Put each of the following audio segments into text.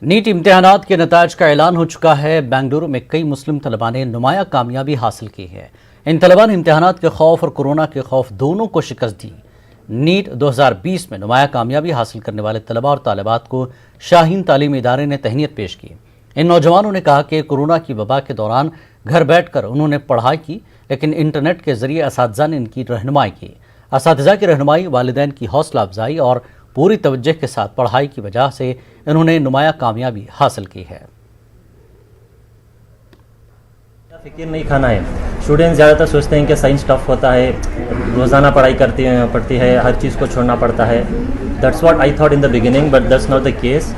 NEET इम्तिहानात के नताज का ऐलान हो चुका है। बेंगलुरु में कई मुस्लिम तलबा ने नुमाया कामयाबी हासिल की है। इन तलबा ने इम्तिहानात के खौफ और कोरोना के खौफ दोनों को शिकस्त दी। नीट 2020 में नुमाया कामयाबी हासिल करने वाले तलबा और तालिबात को शाहीन तालीमी इदारे ने तहनीत पेश की। इन नौजवानों ने कहा कि कोरोना की वबा के दौरान घर बैठ कर उन्होंने पढ़ाई की, लेकिन इंटरनेट के जरिए असातिज़ा ने इनकी रहनुमाई की। असातिज़ा की रहनुमाई, वालिदैन की हौसला अफजाई और पूरी तवज्जो के साथ पढ़ाई की वजह से इन्होंने नुमाया कामयाबी हासिल की है। फिक्र नहीं खाना है। स्टूडेंट्स ज़्यादातर सोचते हैं कि साइंस टफ होता है, रोज़ाना पढ़ाई पड़ती है, हर चीज़ को छोड़ना पड़ता है। That's what I thought in the beginning, but that's not the case.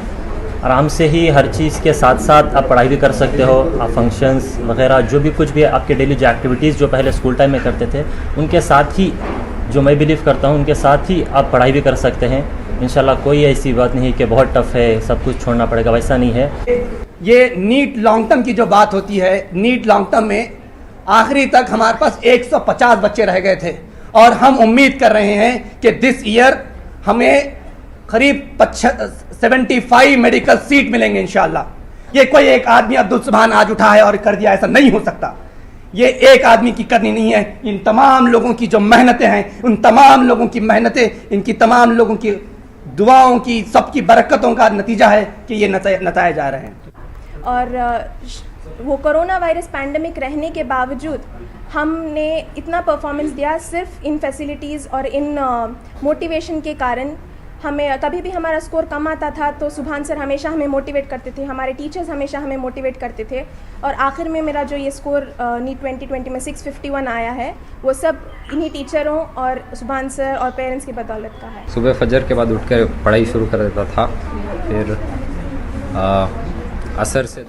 आराम से ही हर चीज़ के साथ साथ आप पढ़ाई भी कर सकते हो। आप फंक्शंस वगैरह जो भी कुछ भी आपके डेली जो एक्टिविटीज़ जो पहले स्कूल टाइम में करते थे, उनके साथ ही जो मैं बिलीव करता हूँ उनके साथ ही आप पढ़ाई भी कर सकते हैं। इंशाल्लाह कोई ऐसी बात नहीं कि बहुत टफ है, सब कुछ छोड़ना पड़ेगा, वैसा नहीं है। ये नीट लॉन्ग टर्म की जो बात होती है, नीट लॉन्ग टर्म में आखिरी तक हमारे पास 150 बच्चे रह गए थे और हम उम्मीद कर रहे हैं कि दिस ईयर हमें करीब 75 मेडिकल सीट मिलेंगे इंशाल्लाह। ये कोई एक आदमी अब्दुल सुभान आज उठा है और कर दिया, ऐसा नहीं हो सकता। ये एक आदमी की करनी नहीं है, इन तमाम लोगों की जो मेहनतें हैं, उन तमाम लोगों की मेहनतें, इनकी तमाम लोगों की दुआओं की, सबकी बरकतों का नतीजा है कि ये नताए जा रहे हैं। और वो कोरोना वायरस पैंडमिक रहने के बावजूद हमने इतना परफॉर्मेंस दिया सिर्फ इन फैसिलिटीज़ और इन मोटिवेशन के कारण। हमें कभी भी हमारा स्कोर कम आता था तो सुभान सर हमेशा हमें मोटिवेट करते थे, हमारे टीचर्स हमेशा हमें मोटिवेट करते थे। और आखिर में मेरा जो ये स्कोर नीट 2020 में 651 आया है, वो सब इन्हीं टीचरों और सुभान सर और पेरेंट्स की बदौलत का है। सुबह फजर के बाद उठकर पढ़ाई शुरू कर देता था, फिर असर से